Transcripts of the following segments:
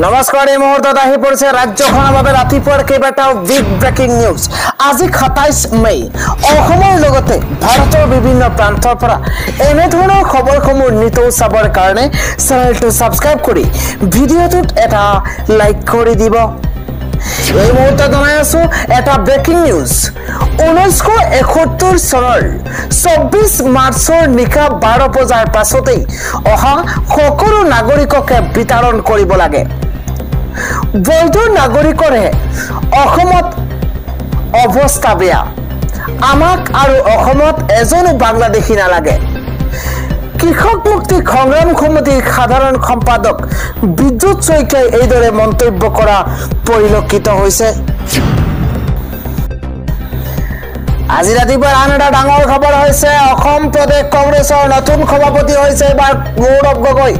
নমস্কাৰ এই মুহূৰ্তত আহি পৰিছে ৰাজ্যখনৰ বাবে ৰাতিপুৱাৰ কেইবাটাও বিগ ব্ৰেকিং নিউজ। আজি 27 মে অসমৰ লগতে ভাৰতৰ বিভিন্ন প্ৰান্তৰ পৰা এনে ধৰণৰ খবৰসমূহ নিতৌ চাবৰ কাৰণে চেনেলটো সাবস্ক্ৰাইব কৰি ভিডিঅ'টোত এটা লাইক কৰি দিব। এই মুহূৰ্তত জনাই আছো এটা ব্ৰেকিং নিউজ। 1971 চনৰ 24 মাৰ্চৰ নিশা 12 বজাৰ পাছতেই অহা সকলো নাগৰিককে বিতৰণ কৰিব লাগে। বৈধ নাগৰিকৰে অসমত অৱস্থা বেয়া। আমাক আৰু অসমত এজনো বাংলাদেশী নালাগে। কৃষক মুক্তি সংগ্ৰাম সমিতিৰ সাধাৰণ সম্পাদক বিদ্যুৎ শইকীয়াই এইদৰে মন্তব্য কৰা পৰিলক্ষিত হৈছে। আজি ৰাতিপুৱা আন এটা ডাঙৰ খবৰ হৈছে অসম প্ৰদেশ কংগ্ৰেছৰ নতুন সভাপতি হৈছে এবাৰ গৌৰৱ গগৈ।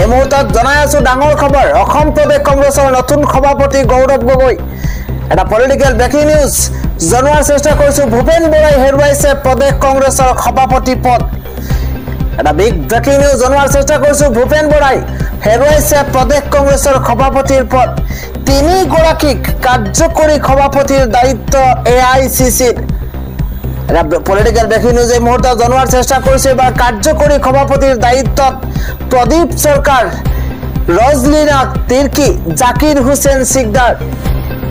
এই মুহূৰ্তত জনাই আছো ডাঙৰ খবৰ, অসম প্ৰদেশ কংগ্ৰেছৰ নতুন সভাপতি গৌৰৱ গগৈ। এটা পলিটিকেল ব্ৰেকিং নিউজ জনোৱাৰ চেষ্টা কৰিছো। ভূপেন বৰাই হেৰুৱাইছে প্ৰদেশ কংগ্ৰেছৰ সভাপতি পদ। এটা বিগ ব্ৰেকিং নিউজ জনোৱাৰ চেষ্টা কৰিছো। ভূপেন বৰাই হেৰুৱাইছে প্ৰদেশ কংগ্ৰেছৰ সভাপতিৰ পদ। 3 গৰাকীক কাৰ্যকৰী সভাপতিৰ দায়িত্ব AICCৰ। পলিটিকেল ব্ৰেকিং নিউজ এই মুহূৰ্তত জনোৱাৰ চেষ্টা কৰিছে। এবাৰ কাৰ্যকৰী সভাপতিৰ দায়িত্বত প্ৰদীপ সৰকাৰ, ৰজলীনা তিৰ্কি, জাকিৰ হুছেইন সিকদাৰ।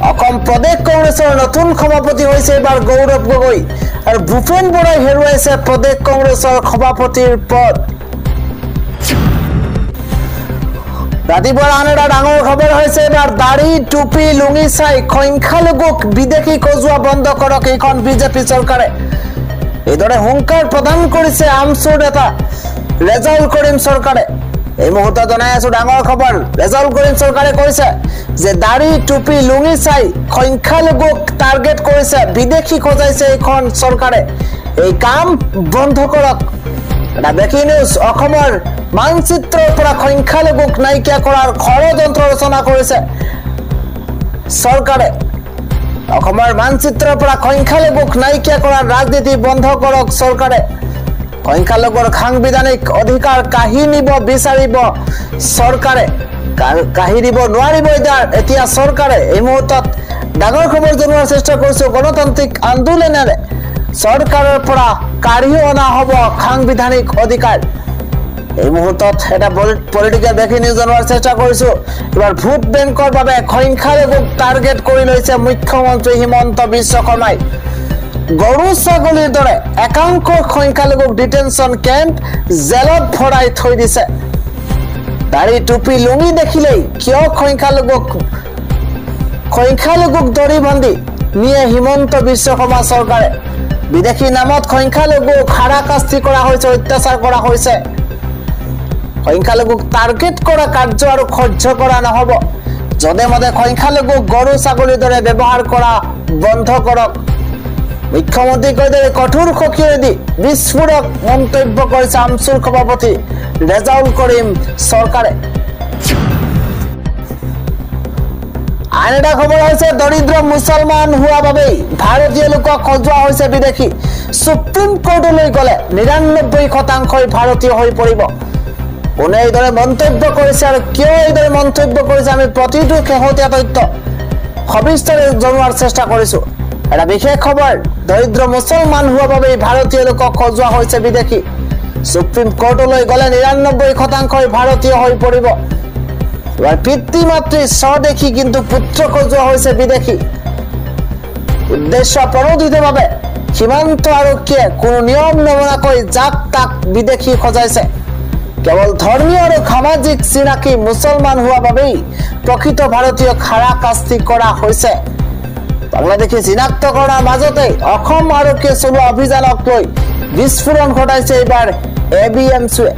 অসম প্ৰদেশ কংগ্ৰেছৰ নতুন সভাপতি হৈছে এবাৰ গৌৰৱ গগৈ আৰু ভূপেন বৰাই হেৰুৱাইছে প্ৰদেশ কংগ্ৰেছৰ সভাপতিৰ পদ। ৰাতিপুৱাৰ আন এটা ডাঙৰ খবৰ হৈছে এবাৰ দাড়ি টুপি লুঙি চাই সংখ্যালঘুক বিদেশী কজোৱা বন্ধ কৰক এইখন বিজেপি চৰকাৰে। এইদৰে হুংকাৰ প্ৰদান কৰিছে আমচুৰ নেতা ৰেজাউল কৰিম চৰকাৰে। এই মুহূৰ্তত জনাই আছো ডাঙৰ খবৰ। ৰেজাউল কৰিম চৰকাৰে কৈছে যে দাড়ি টুপি লুঙি চাই সংখ্যালঘুক টাৰ্গেট কৰিছে, বিদেশী খজাইছে এইখন চৰকাৰে। এই কাম বন্ধ কৰক। এটা ব্ৰেকিং নিউজ। অসমৰ মানচিত্ৰৰ পৰা সংখ্যালঘুক নাইকিয়া কৰাৰ ষড়যন্ত্ৰ ৰচনা কৰিছে চৰকাৰে। অসমৰ মানচিত্ৰৰ পৰা সংখ্যালঘুক নাইকিয়া কৰাৰ ৰাজনীতি বন্ধ কৰক চৰকাৰে। সংখ্যালঘুৰ সাংবিধানিক অধিকাৰ কাঢ়ি নিব বিচাৰিব চৰকাৰে, কাঢ়ি দিব নোৱাৰিব এতিয়া চৰকাৰে। এই মুহূৰ্তত ডাঙৰ খবৰ জনোৱাৰ চেষ্টা কৰিছো। গণতান্ত্ৰিক আন্দোলনেৰে চৰকাৰৰ পৰা কাঢ়ি অনা হ'ব সাংবিধানিক অধিকাৰ। এই মুহূৰ্তত এটা পলিটিকেল ব্ৰেকিং নিউজ জনোৱাৰ চেষ্টা কৰিছো। এবাৰ ভোট বেংকৰ বাবে সংখ্যালঘুক টাৰ্গেট কৰি লৈছে মুখ্যমন্ত্ৰী হিমন্ত বিশ্ব শৰ্মাই। গৰু ছাগলীৰ দৰে একাংশ সংখ্যালঘুক ডিটেনশ্যন কেম্প জেলত ভৰাই থৈ দিছে। দাড়ি টুপি লুঙি দেখিলেই কিয় সংখ্যালঘুক ধৰি বান্ধি নিয়ে হিমন্ত বিশ্ব শৰ্মা চৰকাৰে। বিদেশী নামত সংখ্যালঘুক হাৰাশাস্তি কৰা হৈছে, অত্যাচাৰ কৰা হৈছে। সংখ্যালঘুক টাৰ্গেট কৰা কাৰ্য আৰু সহ্য কৰা নহব। যধে মধে সংখ্যালঘুক গৰু ছাগলীৰ দৰে ব্যৱহাৰ কৰা বন্ধ কৰক। মুখ্যমন্ত্ৰীক কৈদৰে কঠোৰ সঁকিয়েদি বিস্ফোৰক মন্তব্য কৰিছে আমচুৰ সভাপতি ৰেজাউল কৰিম চৰকাৰে। আন এটা খবৰ হৈছে দৰিদ্ৰ মুছলমান হোৱা বাবেই ভাৰতীয় লোকক সজোৱা হৈছে বিদেশী। সুপ্ৰিম কোৰ্টলৈ গলে 99% ভাৰতীয় হৈ পৰিব। কোনে এইদৰে মন্তব্য কৰিছে আৰু কিয় এইদৰে মন্তব্য কৰিছে আমি প্ৰতিটো শেহতীয়া তথ্য সবিস্তাৰে জনোৱাৰ চেষ্টা কৰিছো। এটা বিশেষ খবৰ, দৰিদ্ৰ মুছলমান হোৱা বাবেই ভাৰতীয় লোকক সজোৱা হৈছে বিদেশী। সুপ্ৰিম কোৰ্টলৈ গলে 99% ভাৰতীয় হৈ পৰিব। পিতৃ মাতৃ স্বদেশী কিন্তু পুত্ৰ সজোৱা হৈছে বিদেশী। উদ্দেশ্য প্ৰণোদিতভাৱে সীমান্ত আৰক্ষীয়ে কোনো নিয়ম নমনাকৈ যাক তাক বিদেশী সজাইছে। কেৱল ধৰ্মীয় আৰু সামাজিক চিনাকি মুছলমান হোৱা বাবেই প্ৰকৃত ভাৰতীয়ক হাৰাশাস্তি কৰা হৈছে। বাংলাদেশী চিনাক্তকৰণৰ মাজতে অসম আৰক্ষীয়ে চলোৱা অভিযানক লৈ বিস্ফোৰণ ঘটাইছে এইবাৰ ABMCয়ে।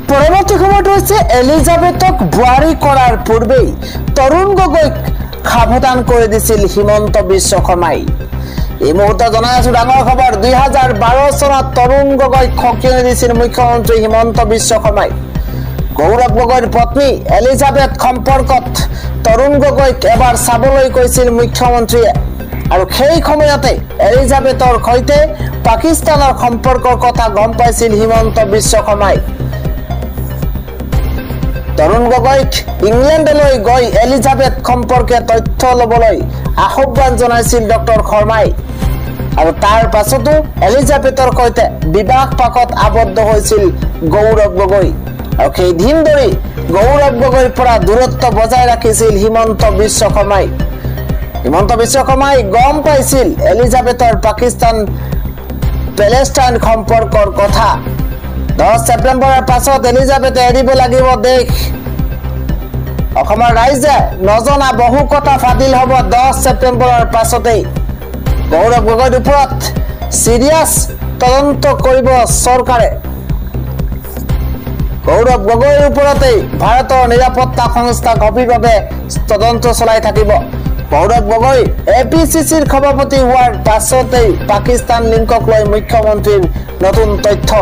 পৰৱৰ্তী খবৰটো হৈছে এলিজাবেথক বোৱাৰী কৰাৰ পূৰ্বেই তৰুণ গগৈক সাৱধান কৰি দিছিল হিমন্ত বিশ্ব শৰ্মাই। এই মুহূৰ্তত জনাই আছো ডাঙৰ খবৰ। 2012 চনত তৰুণ গগৈক সকিয়াই দিছিল মুখ্যমন্ত্ৰী হিমন্ত বিশ্ব শৰ্মাই। গৌৰৱ গগৈৰ পত্নী এলিজাবেথ সম্পৰ্কত তৰুণ গগৈক এবাৰ চাবলৈ কৈছিল মুখ্যমন্ত্ৰীয়ে আৰু সেই সময়তে এলিজাবেথৰ সৈতে পাকিস্তানৰ সম্পৰ্কৰ কথা গম পাইছিল হিমন্ত বিশ্ব শৰ্মাই। গগৈক ইংলেণ্ডলৈ গৈ এলিজাবেথ সম্পৰ্কে তথ্য ল'বলৈ আহ্বান জনাইছিল ডক্টৰ শৰ্মাই আৰু তাৰ পাছতো এলিজাবেথৰ সৈতে বিবাহ পাকত আবদ্ধ হৈছিল গৌৰৱ গগৈ আৰু সেই দিন ধৰি গৌৰৱ গগৈৰ পৰা দূৰত্ব বজাই ৰাখিছিল হিমন্ত বিশ্ব শৰ্মাই গম পাইছিল এলিজাবেথৰ পাকিস্তান পেলেষ্টাইন সম্পৰ্কৰ কথা 10 ছেপ্টেম্বৰৰ পাছত এলিজাবেথে এৰিব লাগিব দেশ অসমৰ ৰাইজে নজনা বহু কথা ফাদিল হ'ব 10 ছেপ্টেম্বৰৰ পাছতেই গৌৰৱ গগৈৰ ওপৰত সিৰিয়াছ তদন্ত কৰিব চৰকাৰে গৌৰৱ গগৈৰ ওপৰতেই ভাৰতৰ নিৰাপত্তা সংস্থা গভীৰভাৱে তদন্ত চলাই থাকিব গৌৰৱ গগৈ এপিচিচিৰ সভাপতি হোৱাৰ পাছতেই পাকিস্তান লিংকক লৈ মুখ্যমন্ত্ৰীৰ নতুন তথ্য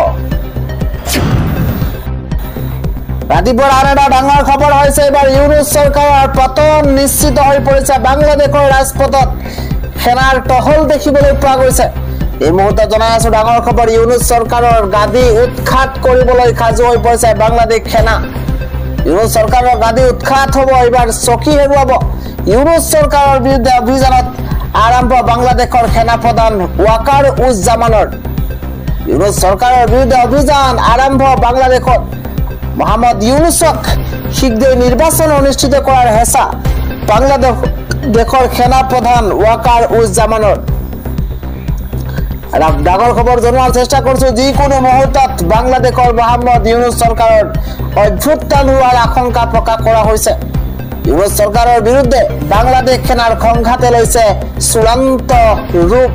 ৰাতিপুৱাৰ আন এটা ডাঙৰ খবৰ হৈছে এবাৰ ইউনুছ চৰকাৰৰ পতন নিশ্চিত হৈ পৰিছে বাংলাদেশৰ ৰাজপথত সেনাৰ টহল দেখিবলৈ পোৱা গৈছে এই মুহূৰ্তত জনাই আছো ডাঙৰ খবৰ ইউনুছ চৰকাৰৰ গাদী উৎখাত কৰিবলৈ সাজু হৈ পৰিছে বাংলাদেশ সেনা ইউনুছ চৰকাৰৰ গাদী উৎখাত হ'ব এবাৰ চকী হেৰুৱাব ইউনুছ চৰকাৰৰ বিৰুদ্ধে অভিযানত আৰম্ভ বাংলাদেশৰ সেনা প্ৰধান ৱাকাৰ উজ্জামানৰ ইউনুছ চৰকাৰৰ বিৰুদ্ধে অভিযান আৰম্ভ বাংলাদেশত মোহাম্মদ ইউনুছক শীঘ্ৰেই নিৰ্বাচন অনুষ্ঠিত কৰাৰ হেঁচা বাংলাদেশৰ সেনা প্ৰধান ৱাকাৰ উজ্জামানৰ ডাঙৰ খবৰ জনোৱাৰ চেষ্টা কৰিছো যিকোনো মুহূৰ্তত বাংলাদেশৰ মোহাম্মদ ইউনুছ চৰকাৰৰ অভ্যুত্থান হোৱাৰ আশংকা প্ৰকাশ কৰা হৈছে ইউনুছ চৰকাৰৰ বিৰুদ্ধে বাংলাদেশ সেনাৰ সংঘাতে লৈছে চূড়ান্ত ৰূপ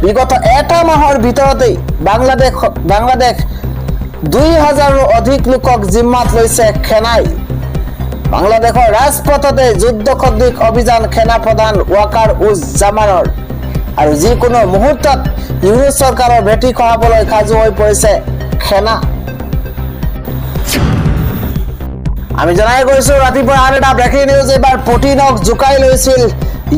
বিগত এটা মাহৰ ভিতৰতেই বাংলাদেশ 2000ৰো অধিক লোকক জিম্মাত লৈছে সেনাই বাংলাদেশৰ ৰাজপথতে যুদ্ধ সদৃশ অভিযান সেনা প্ৰধান ৱাকাৰ উজ্জামানৰ আৰু যিকোনো মুহূৰ্তত ইউনুছ চৰকাৰৰ ভেটি খহাবলৈ সাজু হৈ পৰিছে সেনা আমি জনাই গৈছো ৰাতিপুৱা আন এটা ব্ৰেকিং নিউজ এবাৰ পুটিনক জুকাই লৈছিল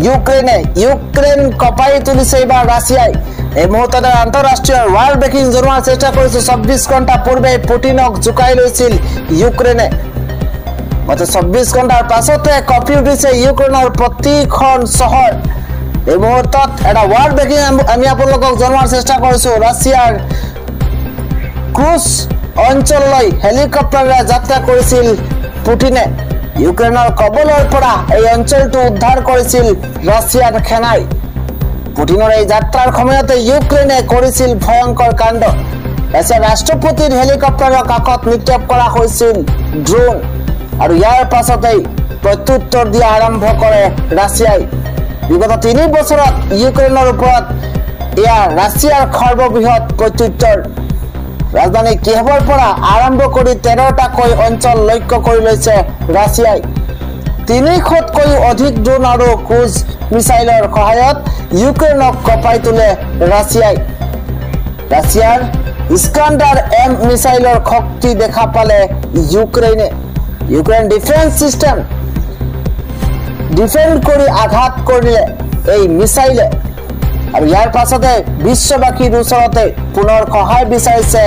ইউক্ৰেইন কপাই তুলিছে এবাৰ ৰাছিয়াই এই মুহূৰ্ততে আন্তঃৰাষ্ট্ৰীয় ৱাৰ্ল্ড ব্ৰেকিং জনোৱাৰ চেষ্টা কৰিছো 24 ঘণ্টা পূৰ্বে পুটিনক জুকাই লৈছিল ইউক্ৰেইনে মাত্ৰ 24 ঘণ্টাৰ পাছতে কঁপি উঠিছে ইউক্ৰেইনৰ প্ৰতিখন চহৰ এই মুহূৰ্তত এটা ৱাৰ্ল্ড ব্ৰেকিং আমি আপোনালোকক জনোৱাৰ চেষ্টা কৰিছো ৰাছিয়াৰ ক্ৰুজ অঞ্চললৈ হেলিকপ্টাৰেৰে যাত্ৰা কৰিছিল পুটিনে ইউক্ৰেইনৰ কবলৰ পৰা এই অঞ্চলটো উদ্ধাৰ কৰিছিল ৰাছিয়াৰ সেনাই পুটিনৰ এই যাত্ৰাৰ সময়তে ইউক্ৰেইনে কৰিছিল ভয়ংকৰ কাণ্ড ৰাছিয়াৰ ৰাষ্ট্ৰপতিৰ হেলিকপ্টাৰৰ কাষত নিক্ষেপ কৰা হৈছিল ড্ৰোন আৰু ইয়াৰ পাছতেই প্ৰত্যুত্তৰ দিয়া আৰম্ভ কৰে ৰাছিয়াই বিগত 3 বছৰত ইউক্ৰেইনৰ ওপৰত এয়া ৰাছিয়াৰ সৰ্ববৃহৎ প্ৰত্যুত্তৰ ৰাজধানী কিয়েভৰ পৰা আৰম্ভ কৰি 13টাকৈ অঞ্চল লক্ষ্য কৰি লৈছে ৰাছিয়াই 300তকৈও অধিক ড্ৰোন আৰু ক্ৰুজ মিছাইলৰ সহায়ত ইউক্ৰেইনক কঁপাই তোলে ৰাছিয়াৰ ইস্কাণ্ডাৰ M মিছাইলৰ শক্তি দেখা পালে ইউক্ৰেইন ডিফেন্স সিস্টেম ডিফেন্ড কৰি আঘাত কৰিলে এই মিছাইলে আৰু ইয়াৰ পাছতে বিশ্ববাসীৰ ওচৰতে পুনৰ সহায় বিচাৰিছে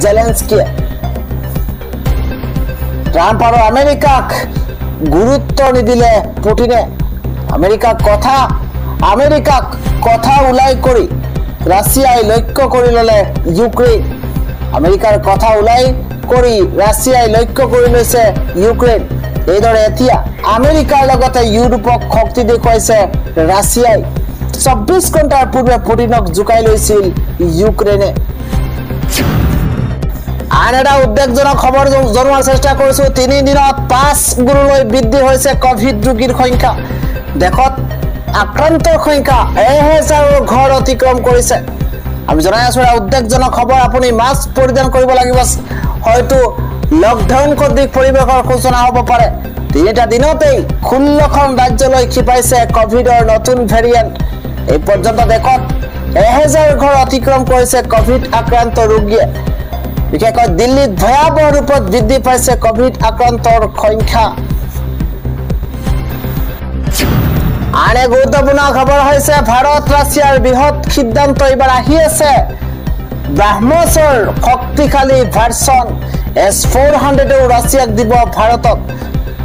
জেলেনস্কিয়ে ট্ৰাম্প আৰু আমেৰিকাক গুৰুত্ব নিদিলে পুটিনে আমেৰিকাক কথা উলাই কৰি ৰাছিয়াই লক্ষ্য কৰি ললে ইউক্ৰেইন আমেৰিকাৰ কথা উলাই কৰি ৰাছিয়াই লক্ষ্য কৰি লৈছে ইউক্ৰেইন এইদৰে এতিয়া আমেৰিকাৰ লগতে ইউৰোপক শক্তি দেখুৱাইছে ৰাছিয়াই 24 ঘণ্টাৰ পূৰ্বে পুটিনক জুকাই লৈছিল ইউক্ৰেইনে আন এটা উদ্বেগজনক খবৰ জনোৱাৰ চেষ্টা কৰিছো 3 দিনত 5 গুণলৈ বৃদ্ধি হৈছে কোভিড ৰোগীৰ সংখ্যা দেশত আক্ৰান্তৰ সংখ্যা 1000ৰ ঘৰ অতিক্ৰম কৰিছে আমি জনাই আছো উদ্বেগজনক খবৰ আপুনি মাস্ক পৰিধান কৰিব লাগিব হয়তো লকডাউন সদৃশ পৰিৱেশৰ সূচনা হ'ব পাৰে 3টা দিনতেই 16খন ৰাজ্যলৈ খিপাইছে কোভিডৰ নতুন ভেৰিয়েণ্ট এই পৰ্যন্ত দেশত 1000 ঘৰ অতিক্ৰম কৰিছে কোভিড আক্ৰান্ত ৰোগীয়ে বিশেষকৈ দিল্লীত ভয়াবহ ৰূপত বৃদ্ধি পাইছে কোভিড আক্ৰান্তৰ সংখ্যা আন এক গুৰুত্বপূৰ্ণ খবৰ হৈছে ভাৰত ৰাছিয়াৰ বৃহৎ সিদ্ধান্ত এবাৰ আহি আছে ব্ৰহ্মছৰ শক্তিশালী ভাৰ্চন S-400 ৰাছিয়াক দিব ভাৰতক।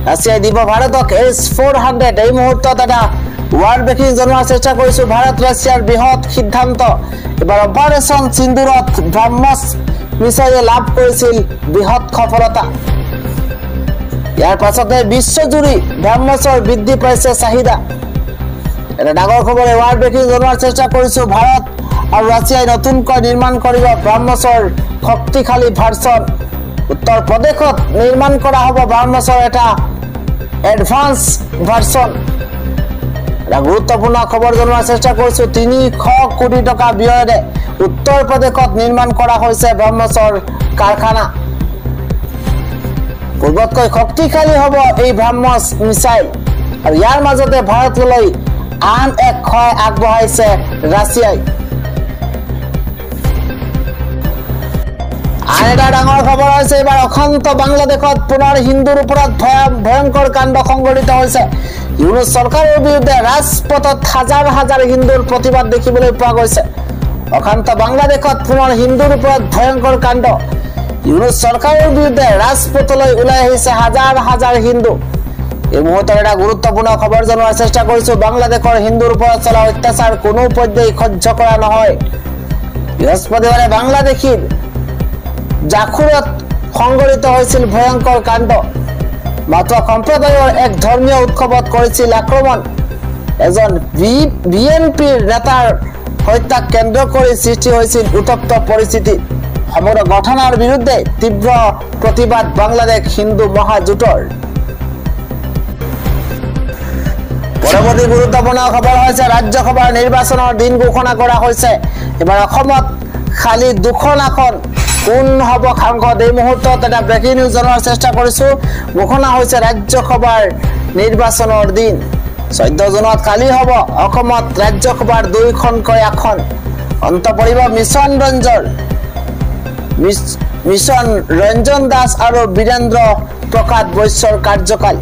ৰাছিয়াই দিব ভাৰতক S-400। এই মুহূৰ্তত এটা ৱাৰ্ল্ড ব্ৰেকিং জনোৱাৰ চেষ্টা কৰিছো। ভাৰত ৰাছিয়াৰ বৃহৎ সিদ্ধান্ত। এবাৰ অপাৰেশ্যন সিন্দুৰত ব্ৰহ্মছ মিছাইলে লাভ কৰিছিল বৃহৎ সফলতা। ইয়াৰ পাছতে বিশ্বজুৰি ব্ৰহ্মছৰ বৃদ্ধি পাইছে চাহিদা। এটা ডাঙৰ খবৰ ৱাৰ্ল্ড ব্ৰেকিং জনোৱাৰ চেষ্টা কৰিছো। ভাৰত আৰু ৰাছিয়াই নতুনকৈ নিৰ্মাণ কৰিব ব্ৰহ্মছৰ শক্তিশালী ভাৰ্চন। উত্তৰ প্ৰদেশত নিৰ্মাণ কৰা হ'ব ব্ৰহ্মছৰ এটা এডভান্স ভাৰ্চন। এটা গুৰুত্বপূৰ্ণ খবৰ জনোৱাৰ চেষ্টা কৰিছো। 300 কোটি টকা ব্যয়েৰে উত্তৰ প্ৰদেশত নিৰ্মাণ কৰা হৈছে ব্ৰহ্মছৰ কাৰখানা। পূৰ্বতকৈ শক্তিশালী হ'ব এই ব্ৰহ্মছ মিছাইল। আৰু ইয়াৰ মাজতে ভাৰতলৈ আন এক সহায় আগবঢ়াইছে ৰাছিয়াই। আন এটা ডাঙৰ খবৰ হৈছে এইবাৰ অশান্ত বাংলাদেশত পুনৰ হিন্দুৰ ওপৰত ভয়ংকৰ কাণ্ড সংঘটিত হৈছে। ইউনুছ চৰকাৰৰ বিৰুদ্ধে ৰাজপথত হাজাৰ হাজাৰ হিন্দুৰ প্ৰতিবাদ দেখিবলৈ পোৱা গৈছে। অশান্ত বাংলাদেশত পুনৰ হিন্দুৰ ওপৰত ভয়ংকৰ কাণ্ড। ইউনুছ চৰকাৰৰ বিৰুদ্ধে ৰাজপথলৈ ওলাই আহিছে হাজাৰ হাজাৰ হিন্দু। এই মুহূৰ্তত এটা গুৰুত্বপূৰ্ণ খবৰ জনোৱাৰ চেষ্টা কৰিছো। বাংলাদেশৰ হিন্দুৰ ওপৰত চলা অত্যাচাৰ কোনো পৰ্যায়ে সহ্য কৰা নহয়। বৃহস্পতিবাৰে বাংলাদেশীৰ জাখুৰত সংঘটিত হৈছিল ভয়ংকৰ কাণ্ড। মাত্ৰ সম্প্ৰদায়ৰ এক ধৰ্মীয় উৎসৱত কৰিছিল আক্ৰমণ। এজন বিএনপিৰ নেতাৰ হত্যাক কেন্দ্ৰ কৰি সৃষ্টি হৈছিল উত্তপ্ত পৰিস্থিতি। সমগ্ৰ ঘটনাৰ বিৰুদ্ধে তীব্ৰ প্ৰতিবাদ বাংলাদেশ হিন্দু মহাজোঁটৰ। পৰৱৰ্তী গুৰুত্বপূৰ্ণ খবৰ হৈছে ৰাজ্যসভাৰ নিৰ্বাচনৰ দিন ঘোষণা কৰা হৈছে। এবাৰ অসমত খালি 2খন আসন। কোন হ'ব সাংসদ? এই মুহূৰ্তত এটা ব্ৰেকিং নিউজ জনোৱাৰ চেষ্টা কৰিছো। ঘোষণা হৈছে ৰাজ্যসভাৰ নিৰ্বাচনৰ দিন। 14 জুনত কালি হ'ব অসমত ৰাজ্যসভাৰ 2খনকৈ আসন। অন্ত পৰিব মিছন ৰঞ্জন দাস আৰু বীৰেন্দ্ৰ প্ৰসাদ বৈশ্যৰ কাৰ্যকাল।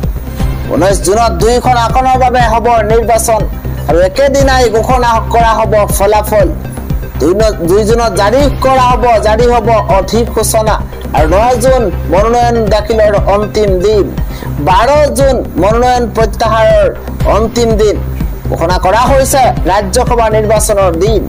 19 জুনত 2খন আসনৰ বাবে হ'ব নিৰ্বাচন আৰু একেদিনাই ঘোষণা কৰা হ'ব ফলাফল। 2 জুনত জাৰি হ'ব অধিসূচনা আৰু 9 জুন মনোনয়ন দাখিলৰ অন্তিম দিন। 12 জুন মনোনয়ন প্ৰত্যাহাৰৰ অন্তিম দিন ঘোষণা কৰা হৈছে ৰাজ্যসভা নিৰ্বাচনৰ দিন।